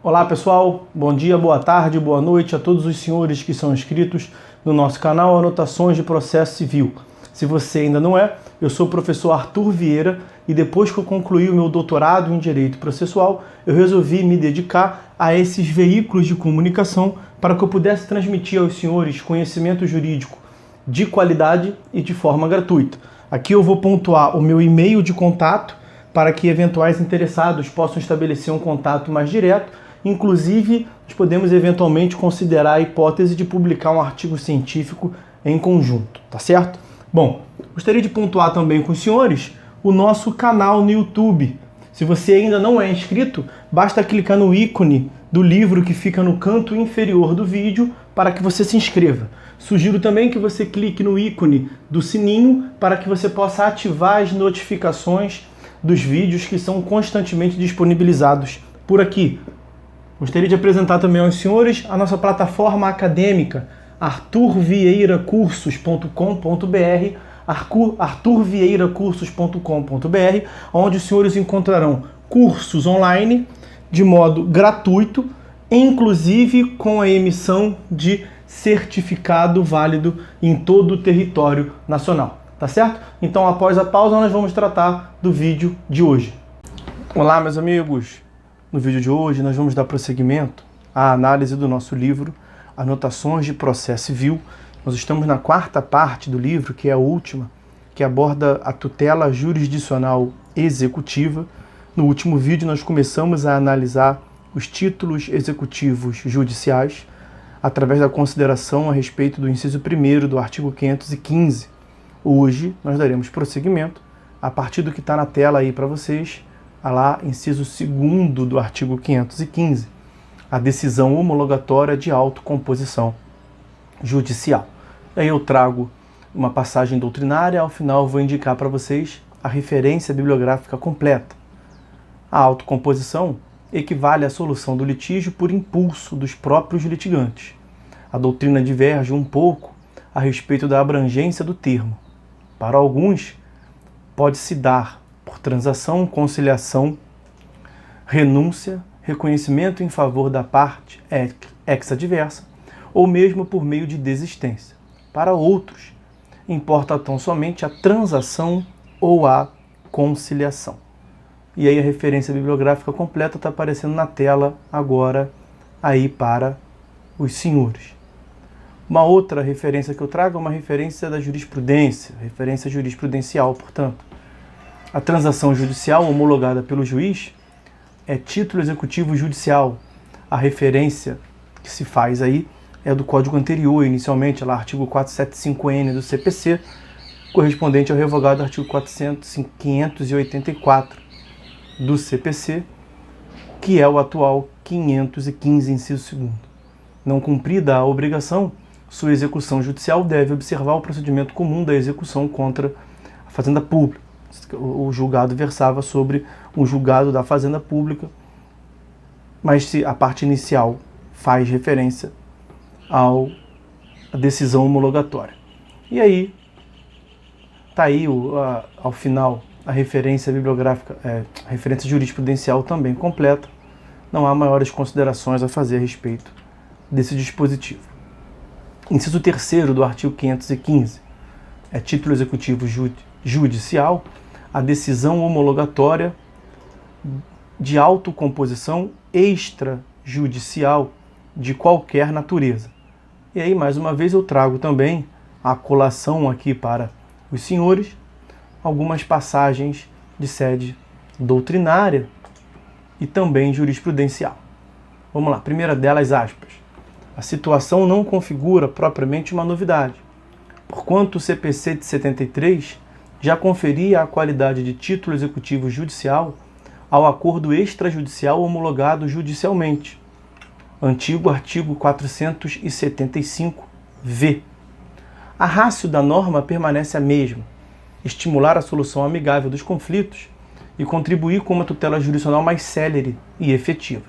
Olá pessoal, bom dia, boa tarde, boa noite a todos os senhores que são inscritos no nosso canal Anotações de Processo Civil. Se você ainda não é, eu sou o professor Arthur Vieira e depois que eu concluí o meu doutorado em Direito Processual, eu resolvi me dedicar a esses veículos de comunicação para que eu pudesse transmitir aos senhores conhecimento jurídico de qualidade e de forma gratuita. Aqui eu vou pontuar o meu e-mail de contato para que eventuais interessados possam estabelecer um contato mais direto. Inclusive, nós podemos eventualmente considerar a hipótese de publicar um artigo científico em conjunto, tá certo? Bom, gostaria de pontuar também com os senhores o nosso canal no YouTube. Se você ainda não é inscrito, basta clicar no ícone do livro que fica no canto inferior do vídeo para que você se inscreva. Sugiro também que você clique no ícone do sininho para que você possa ativar as notificações dos vídeos que são constantemente disponibilizados por aqui. Gostaria de apresentar também aos senhores a nossa plataforma acadêmica, arturvieiracursos.com.br, arturvieiracursos.com.br, onde os senhores encontrarão cursos online de modo gratuito, inclusive com a emissão de certificado válido em todo o território nacional. Tá certo? Então, após a pausa, nós vamos tratar do vídeo de hoje. Olá, meus amigos! No vídeo de hoje, nós vamos dar prosseguimento à análise do nosso livro Anotações de Processo Civil. Nós estamos na quarta parte do livro, que é a última, que aborda a tutela jurisdicional executiva. No último vídeo, nós começamos a analisar os títulos executivos judiciais através da consideração a respeito do inciso 1º do artigo 515. Hoje, nós daremos prosseguimento a partir do que está na tela aí para vocês, lá, inciso 2º do artigo 515, a decisão homologatória de autocomposição judicial. Aí eu trago uma passagem doutrinária, ao final eu vou indicar para vocês a referência bibliográfica completa. A autocomposição equivale à solução do litígio por impulso dos próprios litigantes. A doutrina diverge um pouco a respeito da abrangência do termo. Para alguns, pode-se dar por transação, conciliação, renúncia, reconhecimento em favor da parte ex-adversa, ou mesmo por meio de desistência. Para outros, importa tão somente a transação ou a conciliação. E aí a referência bibliográfica completa está aparecendo na tela agora aí para os senhores. Uma outra referência que eu trago é uma referência da jurisprudência, referência jurisprudencial, portanto. A transação judicial homologada pelo juiz é título executivo judicial. A referência que se faz aí é do código anterior, inicialmente, lá, artigo 475N do CPC, correspondente ao revogado artigo 584 do CPC, que é o atual 515, inciso 2º. Não cumprida a obrigação, sua execução judicial deve observar o procedimento comum da execução contra a Fazenda Pública. O julgado versava sobre um julgado da Fazenda Pública, mas se a parte inicial faz referência à decisão homologatória. E aí, está aí ao final a referência bibliográfica, a referência jurisprudencial também completa. Não há maiores considerações a fazer a respeito desse dispositivo. Inciso 3º do artigo 515 é título executivo judicial, a decisão homologatória de autocomposição extrajudicial de qualquer natureza. E aí, mais uma vez, eu trago também a colação aqui para os senhores, algumas passagens de sede doutrinária e também jurisprudencial. Vamos lá, primeira delas, aspas. A situação não configura propriamente uma novidade, porquanto o CPC de 73 já conferia a qualidade de título executivo judicial ao acordo extrajudicial homologado judicialmente. Antigo artigo 475-V. A ratio da norma permanece a mesma: estimular a solução amigável dos conflitos e contribuir com uma tutela jurisdicional mais célere e efetiva.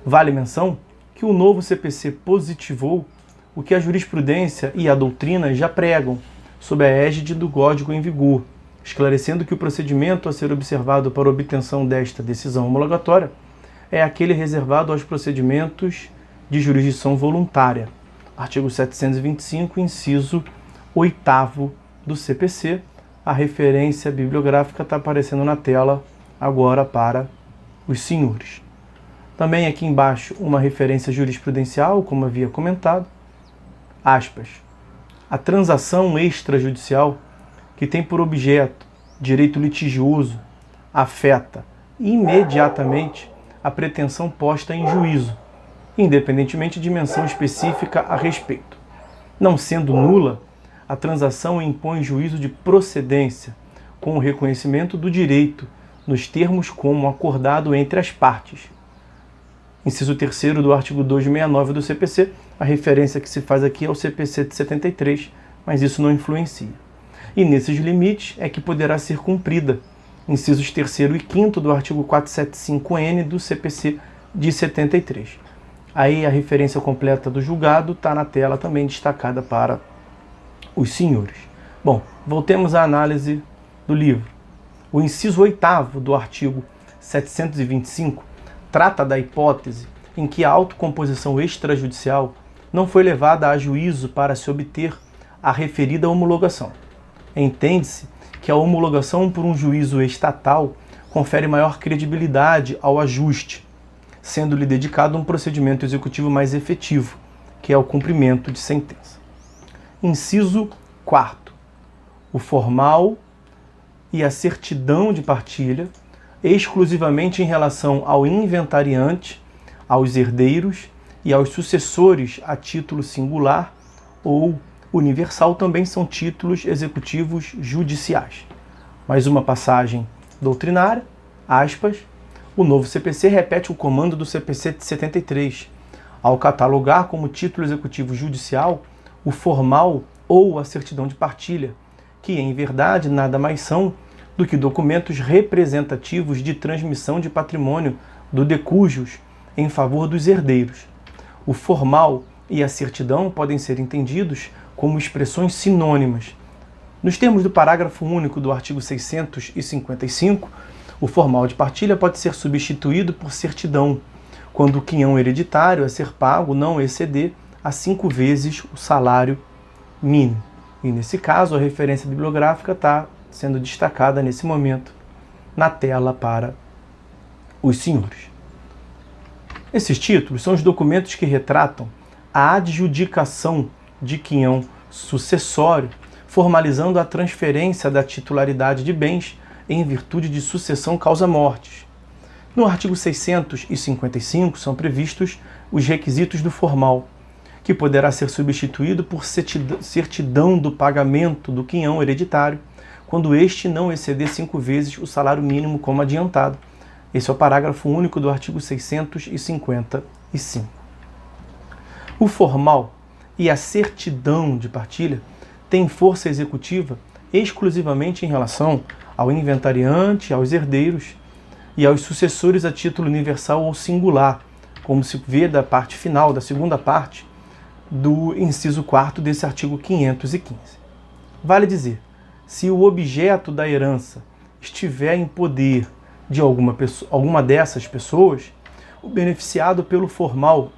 Vale menção que o novo CPC positivou o que a jurisprudência e a doutrina já pregam, sob a égide do Código em vigor, esclarecendo que o procedimento a ser observado para a obtenção desta decisão homologatória é aquele reservado aos procedimentos de jurisdição voluntária. Artigo 725, inciso 8º do CPC. A referência bibliográfica está aparecendo na tela agora para os senhores. Também aqui embaixo uma referência jurisprudencial, como havia comentado. Aspas. A transação extrajudicial que tem por objeto direito litigioso afeta imediatamente a pretensão posta em juízo, independentemente de menção específica a respeito. Não sendo nula, a transação impõe juízo de procedência, com o reconhecimento do direito, nos termos como acordado entre as partes. Inciso 3º do artigo 269 do CPC, a referência que se faz aqui é o CPC de 73, mas isso não influencia. E nesses limites é que poderá ser cumprida incisos 3º e 5º do artigo 475-N do CPC de 73. Aí a referência completa do julgado está na tela também destacada para os senhores. Bom, voltemos à análise do livro. O inciso 8º do artigo 725 trata da hipótese em que a autocomposição extrajudicial não foi levada a juízo para se obter a referida homologação. Entende-se que a homologação por um juízo estatal confere maior credibilidade ao ajuste, sendo-lhe dedicado um procedimento executivo mais efetivo, que é o cumprimento de sentença. Inciso 4º. O formal e a certidão de partilha, exclusivamente em relação ao inventariante, aos herdeiros e aos sucessores a título singular ou universal, também são títulos executivos judiciais. Mais uma passagem doutrinária, aspas, o novo CPC repete o comando do CPC de 73, ao catalogar como título executivo judicial o formal ou a certidão de partilha, que em verdade nada mais são do que documentos representativos de transmissão de patrimônio do decujus em favor dos herdeiros. O formal e a certidão podem ser entendidos como expressões sinônimas. Nos termos do parágrafo único do artigo 655, o formal de partilha pode ser substituído por certidão, quando o quinhão hereditário a ser pago não exceder a 5 vezes o salário mínimo. E nesse caso, a referência bibliográfica está sendo destacada nesse momento na tela para os senhores. Esses títulos são os documentos que retratam a adjudicação de quinhão sucessório, formalizando a transferência da titularidade de bens em virtude de sucessão causa-mortes. No artigo 655 são previstos os requisitos do formal, que poderá ser substituído por certidão do pagamento do quinhão hereditário, quando este não exceder 5 vezes o salário mínimo como adiantado. Esse é o parágrafo único do artigo 655. O formal e a certidão de partilha têm força executiva exclusivamente em relação ao inventariante, aos herdeiros e aos sucessores a título universal ou singular, como se vê da parte final, da segunda parte do inciso 4º desse artigo 515. Vale dizer, se o objeto da herança estiver em poder de alguma dessas pessoas, o beneficiado pelo formal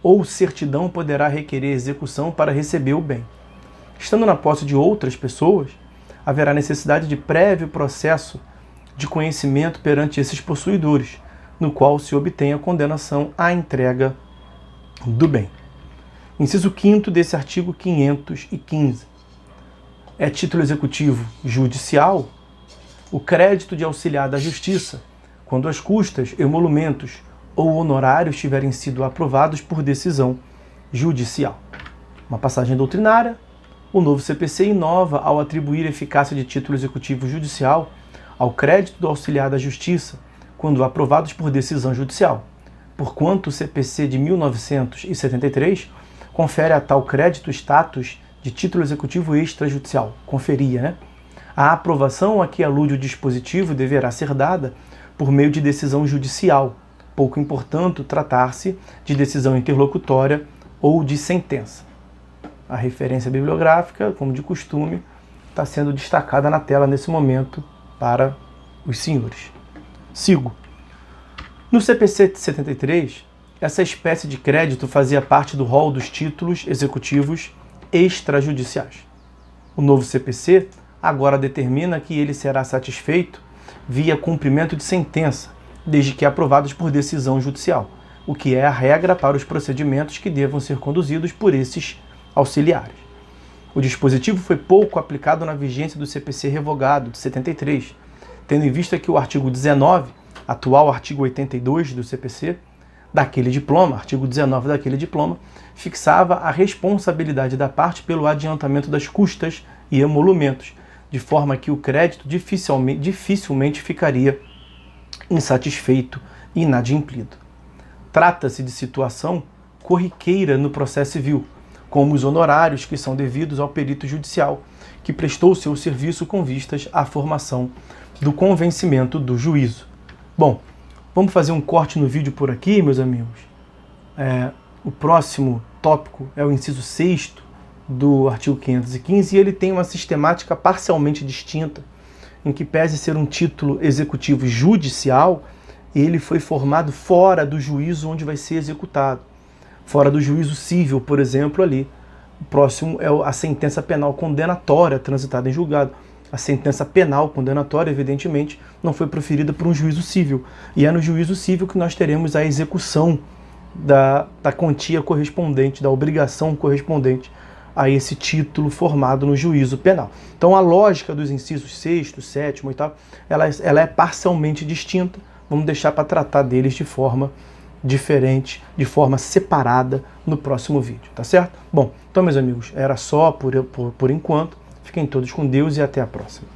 ou certidão poderá requerer execução para receber o bem. Estando na posse de outras pessoas, haverá necessidade de prévio processo de conhecimento perante esses possuidores, no qual se obtém a condenação à entrega do bem. Inciso 5º desse artigo 515. É título executivo judicial o crédito de auxiliar da justiça, quando as custas, emolumentos ou honorários tiverem sido aprovados por decisão judicial. Uma passagem doutrinária, o novo CPC inova ao atribuir eficácia de título executivo judicial ao crédito do auxiliar da justiça, quando aprovados por decisão judicial, porquanto o CPC de 1973 confere a tal crédito status de título executivo extrajudicial, conferia, né? A aprovação a que alude o dispositivo deverá ser dada por meio de decisão judicial, pouco importando tratar-se de decisão interlocutória ou de sentença. A referência bibliográfica, como de costume, está sendo destacada na tela nesse momento para os senhores. Sigo. No CPC 73, essa espécie de crédito fazia parte do rol dos títulos executivos extrajudiciais. O novo CPC agora determina que ele será satisfeito via cumprimento de sentença, desde que aprovados por decisão judicial, o que é a regra para os procedimentos que devam ser conduzidos por esses auxiliares. O dispositivo foi pouco aplicado na vigência do CPC revogado de 73, tendo em vista que o artigo 19, atual artigo 82 do CPC, daquele diploma, artigo 19 daquele diploma, fixava a responsabilidade da parte pelo adiantamento das custas e emolumentos, de forma que o crédito dificilmente ficaria insatisfeito e inadimplido. Trata-se de situação corriqueira no processo civil, como os honorários que são devidos ao perito judicial, que prestou seu serviço com vistas à formação do convencimento do juízo. Bom, vamos fazer um corte no vídeo por aqui, meus amigos. O próximo tópico é o inciso 6º do artigo 515 e ele tem uma sistemática parcialmente distinta, em que pese ser um título executivo judicial, ele foi formado fora do juízo onde vai ser executado. Fora do juízo civil, por exemplo, ali. O próximo é a sentença penal condenatória transitada em julgado. A sentença penal condenatória, evidentemente, não foi proferida por um juízo civil. E é no juízo civil que nós teremos a execução da quantia correspondente, da obrigação correspondente a esse título formado no juízo penal. Então a lógica dos incisos 6º, 7º, 8º, ela é parcialmente distinta. Vamos deixar para tratar deles de forma diferente, de forma separada no próximo vídeo, tá certo? Bom, então meus amigos, era só por enquanto. Fiquem todos com Deus e até a próxima.